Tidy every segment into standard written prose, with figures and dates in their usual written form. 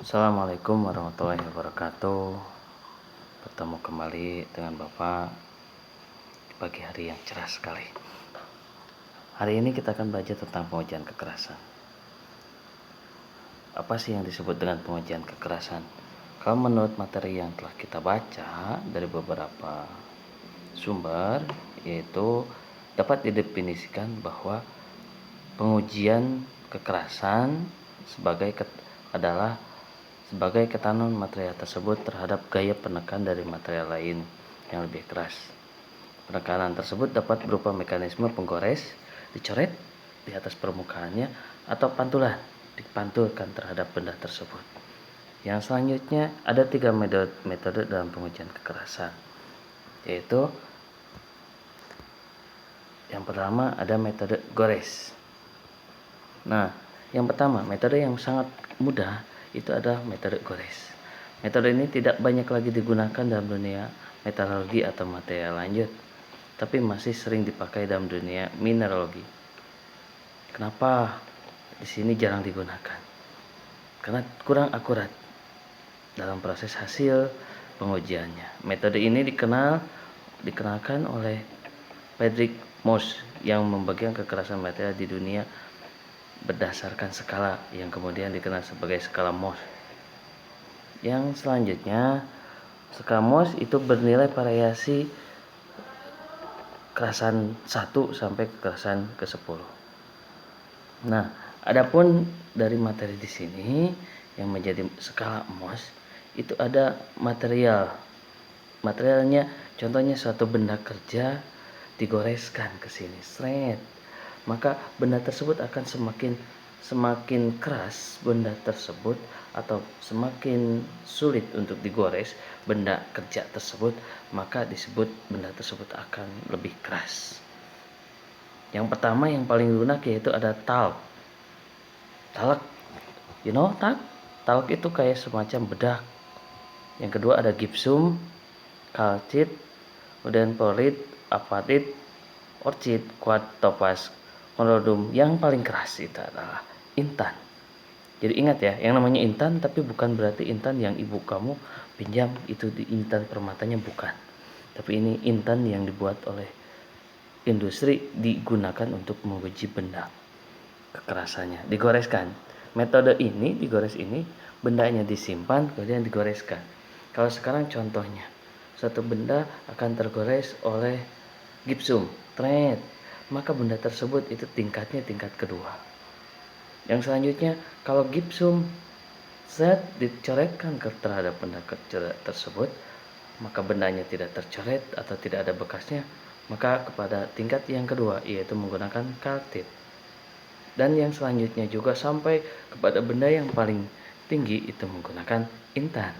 Assalamualaikum warahmatullahi wabarakatuh. Bertemu kembali dengan Bapak di pagi hari yang cerah sekali. Hari ini kita akan belajar tentang pengujian kekerasan. Apa sih yang disebut dengan pengujian kekerasan? Kalau menurut materi yang telah kita baca dari beberapa sumber, yaitu dapat didefinisikan bahwa pengujian kekerasan adalah sebagai ketahanan material tersebut terhadap gaya penekan dari material lain yang lebih keras. Penekanan tersebut dapat berupa mekanisme penggores, dicoret di atas permukaannya, atau pantulan, dipantulkan terhadap benda tersebut. Yang selanjutnya ada 3 metode dalam pengujian kekerasan, yaitu yang pertama ada metode gores. Nah, yang pertama, metode yang sangat mudah itu adalah metode gores. Metode ini tidak banyak lagi digunakan dalam dunia metalurgi atau material lanjut, tapi masih sering dipakai dalam dunia mineralogi. Kenapa di sini jarang digunakan? Karena kurang akurat dalam proses hasil pengujiannya. Metode ini dikenalkan oleh Friedrich Mohs yang membagikan kekerasan material di dunia berdasarkan skala yang kemudian dikenal sebagai skala Mohs. Yang selanjutnya, skala Mohs itu bernilai variasi kekerasan 1 sampai kekerasan ke-10. Nah, adapun dari materi di sini yang menjadi skala Mohs itu ada materialnya, contohnya suatu benda kerja digoreskan ke sini, seret, maka benda tersebut akan semakin keras benda tersebut, atau semakin sulit untuk digores benda kerja tersebut, maka disebut benda tersebut akan lebih keras. Yang pertama yang paling lunak yaitu ada talc. Talc itu kayak semacam bedak. Yang kedua ada gypsum, kalsit, kemudian perit, apatit, orchid, quartz, topaz, collodium. Yang paling keras itu adalah intan. Jadi ingat ya, yang namanya intan tapi bukan berarti intan yang ibu kamu pinjam itu di intan permatanya, bukan. Tapi ini intan yang dibuat oleh industri, digunakan untuk menguji benda kekerasannya, digoreskan. Metode ini digores ini bendanya disimpan kemudian digoreskan. Kalau sekarang contohnya suatu benda akan tergores oleh gypsum, maka benda tersebut itu tingkatnya tingkat kedua. Yang selanjutnya, kalau gypsum dicoretkan terhadap benda tersebut, maka bendanya tidak tercoret atau tidak ada bekasnya, maka kepada tingkat yang kedua, yaitu menggunakan kalsit. Dan yang selanjutnya juga sampai kepada benda yang paling tinggi, itu menggunakan intan.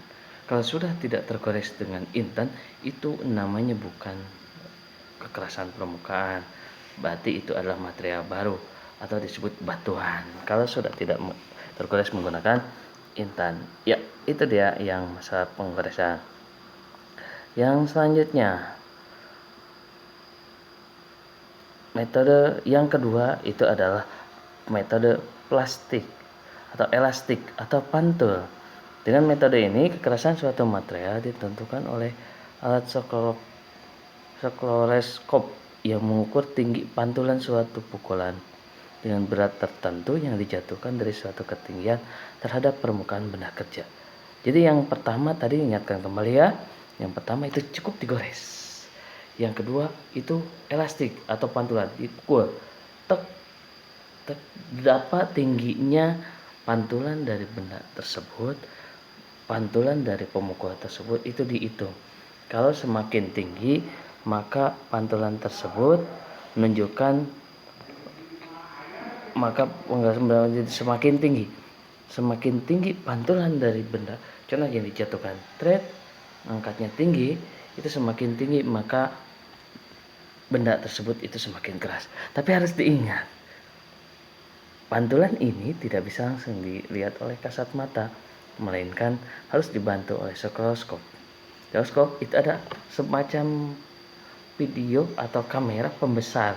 Kalau sudah tidak tergores dengan intan, itu namanya bukan kekerasan permukaan, berarti itu adalah material baru atau disebut batuan kalau sudah tidak tergores menggunakan intan. Ya, itu dia yang masalah penggoresan. Yang selanjutnya, metode yang kedua itu adalah metode plastik atau elastik atau pantul. Dengan metode ini, kekerasan suatu material ditentukan oleh alat skleroscop yang mengukur tinggi pantulan suatu pukulan dengan berat tertentu yang dijatuhkan dari suatu ketinggian terhadap permukaan benda kerja. Jadi yang pertama tadi, ingatkan kembali ya, yang pertama itu cukup digores. Yang kedua itu elastik atau pantulan, dipukul, berapa tingginya pantulan dari benda tersebut, pantulan dari pemukulan tersebut itu dihitung. Kalau semakin tinggi, maka pantulan tersebut menunjukkan, maka semakin tinggi pantulan dari benda, contoh yang dijatuhkan, angkatnya tinggi, itu semakin tinggi maka benda tersebut itu semakin keras. Tapi harus diingat, pantulan ini tidak bisa langsung dilihat oleh kasat mata, melainkan harus dibantu oleh skleroskop. Skleroskop itu ada semacam video atau kamera pembesar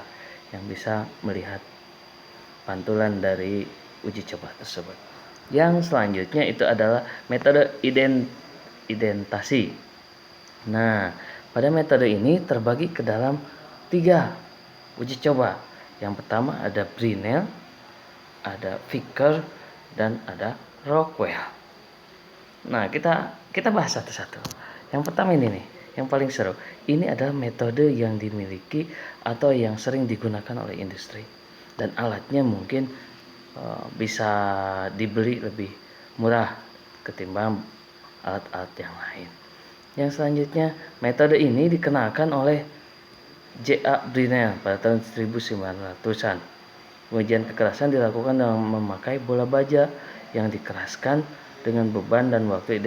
yang bisa melihat pantulan dari uji coba tersebut. Yang selanjutnya itu adalah metode identasi. Nah, pada metode ini terbagi ke dalam 3 uji coba. Yang pertama ada Brinell, ada Vickers, dan ada Rockwell. Nah, kita bahas satu-satu. Yang pertama ini nih, yang paling seru. Ini adalah metode yang dimiliki atau yang sering digunakan oleh industri. Dan alatnya mungkin bisa dibeli lebih murah ketimbang alat-alat yang lain. Yang selanjutnya, metode ini dikenalkan oleh J.A. Brinell pada tahun 1900-an. Pengujian kekerasan dilakukan dengan memakai bola baja yang dikeraskan dengan beban dan waktu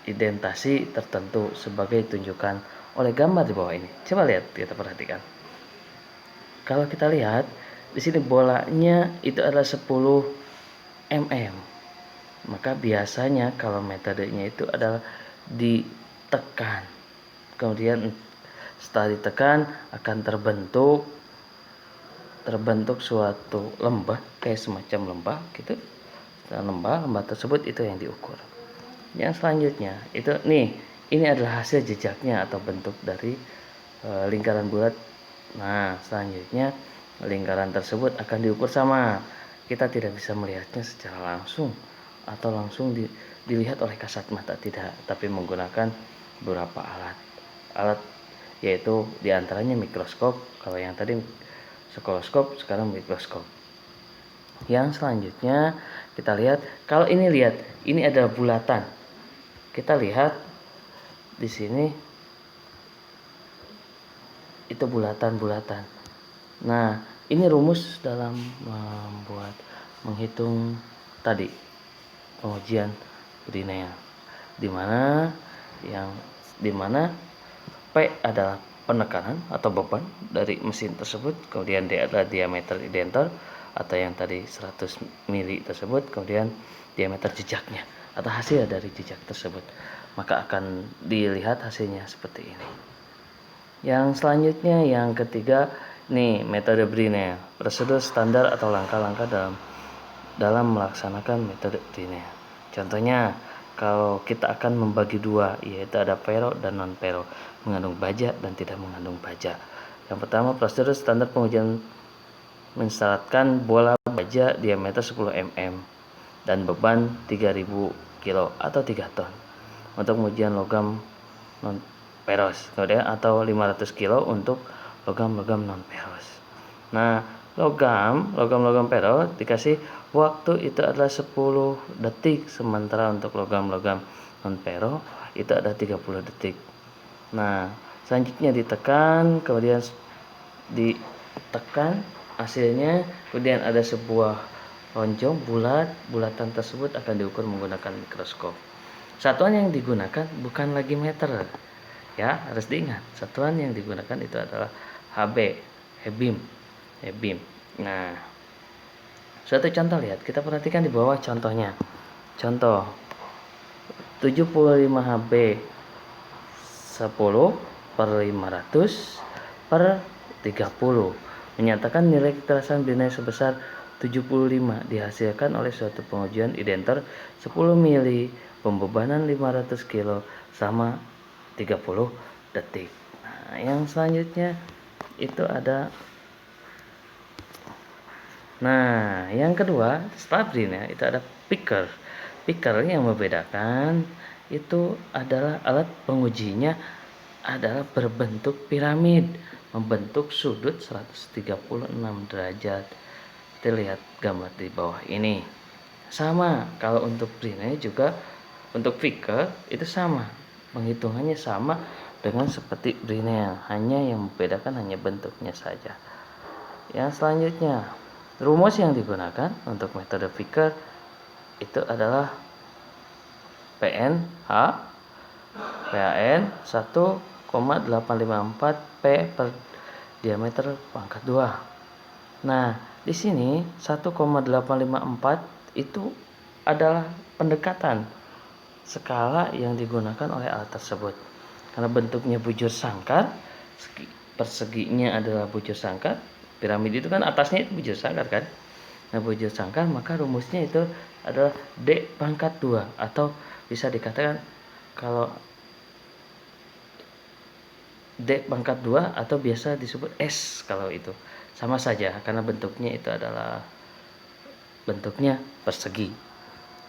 identasi tertentu sebagai tunjukkan oleh gambar di bawah ini. Coba lihat, kita perhatikan. Kalau kita lihat di sini bolanya itu adalah 10 mm. Maka biasanya kalau metodenya itu adalah ditekan. Kemudian setelah ditekan akan terbentuk suatu lembah, kayak semacam lembah gitu. Lembah tersebut itu yang diukur. Yang selanjutnya itu nih, ini adalah hasil jejaknya atau bentuk dari lingkaran bulat. Nah, selanjutnya lingkaran tersebut akan diukur sama. Kita tidak bisa melihatnya secara langsung atau langsung dilihat oleh kasat mata, tidak, tapi menggunakan beberapa alat yaitu diantaranya mikroskop. Kalau yang tadi skoloskop, sekarang mikroskop. Yang selanjutnya kita lihat, kalau ini ada bulatan. Kita lihat di sini itu bulatan-bulatan. Nah, ini rumus dalam menghitung tadi pengujian Brinell, dimana P adalah penekanan atau beban dari mesin tersebut, kemudian D adalah diameter identer atau yang tadi 100 mili tersebut, kemudian diameter jejaknya atau hasil dari jejak tersebut. Maka akan dilihat hasilnya seperti ini. Yang selanjutnya, yang ketiga, nih metode Brinell, prosedur standar atau langkah-langkah dalam melaksanakan metode Brinell. Contohnya, kalau kita akan membagi dua, yaitu ada pero dan non pero, mengandung baja dan tidak mengandung baja. Yang pertama, prosedur standar pengujian mensyaratkan bola baja diameter 10 mm dan beban 3000 kilo atau 3 ton untuk pengujian logam non peros, kemudian atau 500 kilo untuk logam-logam non peros. Nah, logam peros dikasih waktu itu adalah 10 detik, sementara untuk logam-logam non pero itu ada 30 detik. Nah, selanjutnya ditekan, kemudian ditekan hasilnya, kemudian ada sebuah lonjong bulatan tersebut akan diukur menggunakan mikroskop. Satuan yang digunakan bukan lagi meter, ya, harus diingat. Satuan yang digunakan itu adalah HB, Hebim. Nah, suatu contoh, lihat, kita perhatikan di bawah contohnya. Contoh 75 HB 10 per 500 per 30 menyatakan nilai kekerasan Brinell sebesar 75 dihasilkan oleh suatu pengujian identer 10 mili pembebanan 500 kilo sama 30 detik. Nah, yang selanjutnya itu ada, nah, yang kedua setelah Brinell itu ada Picker. Picker yang membedakan itu adalah alat pengujinya adalah berbentuk piramid, membentuk sudut 136 derajat. Kita lihat gambar di bawah ini. Sama, kalau untuk Brinell juga, untuk Vickers itu sama, penghitungannya sama dengan seperti Brinell, hanya yang membedakan hanya bentuknya saja. Yang selanjutnya, rumus yang digunakan untuk metode Vickers itu adalah PAN 1,854 P per diameter pangkat 2. Nah, di sini 1,854 itu adalah pendekatan skala yang digunakan oleh alat tersebut. Karena bentuknya bujur sangkar, perseginya adalah bujur sangkar. Piramid itu kan atasnya itu bujur sangkar kan. Nah, bujur sangkar maka rumusnya itu adalah D pangkat 2, atau bisa dikatakan kalau D pangkat 2 atau biasa disebut S kalau itu. Sama saja karena bentuknya itu adalah bentuknya persegi.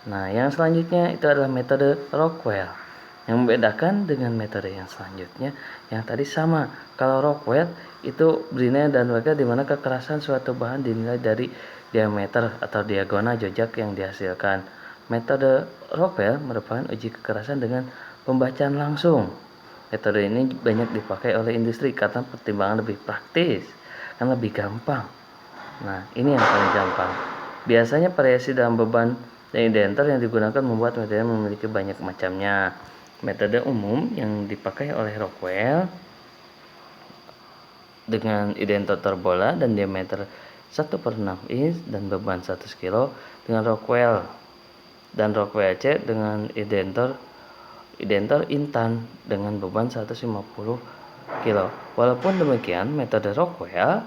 Nah, yang selanjutnya itu adalah metode Rockwell. Yang membedakan dengan metode yang selanjutnya, yang tadi sama. Kalau Rockwell itu bernilai dan mereka di mana kekerasan suatu bahan dinilai dari diameter atau diagonal jojak yang dihasilkan. Metode Rockwell merupakan uji kekerasan dengan pembacaan langsung. Metode ini banyak dipakai oleh industri karena pertimbangan lebih praktis, kan lebih gampang. Nah, ini yang paling gampang. Biasanya variasi dalam beban dan identor yang digunakan membuat metode memiliki banyak macamnya. Metode umum yang dipakai oleh Rockwell dengan identor terbola dan diameter 1/6 inch dan beban 100 kg dengan Rockwell, dan Rockwell C dengan identor intan dengan beban 150 kg. Walaupun demikian, metode Rockwell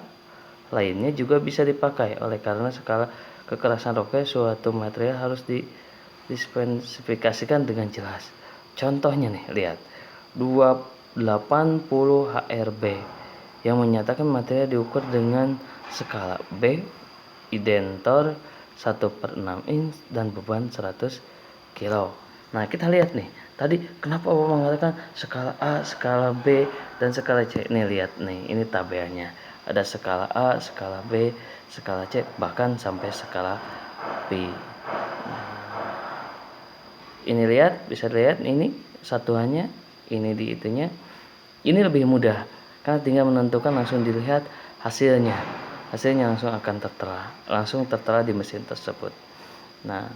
lainnya juga bisa dipakai oleh karena skala kekerasan Rockwell suatu material harus dispesifikasikan dengan jelas. Contohnya nih, lihat 280 HRB yang menyatakan material diukur dengan skala B, identor 1/6 inch dan beban 100 kg. Nah, kita lihat nih, tadi kenapa Bapak mengatakan skala A, skala B, dan skala C. Nih, lihat nih, ini tabelnya. Ada skala A, skala B, skala C, bahkan sampai skala P. Ini lihat, bisa lihat ini satuannya, ini di itunya. Ini lebih mudah karena tinggal menentukan, langsung dilihat hasilnya. Hasilnya langsung akan tertera di mesin tersebut. Nah,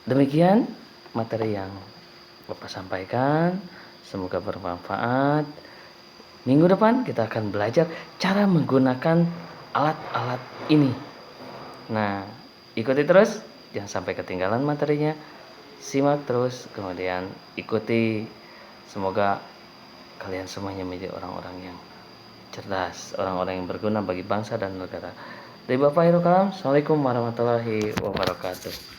demikian materi yang Bapak sampaikan, semoga bermanfaat. Minggu depan kita akan belajar cara menggunakan alat-alat ini. Nah, ikuti terus, jangan sampai ketinggalan materinya. Simak terus, kemudian ikuti. Semoga kalian semuanya menjadi orang-orang yang cerdas, orang-orang yang berguna bagi bangsa dan negara. Dari Bapak Hairul Kalam, Assalamualaikum warahmatullahi wabarakatuh.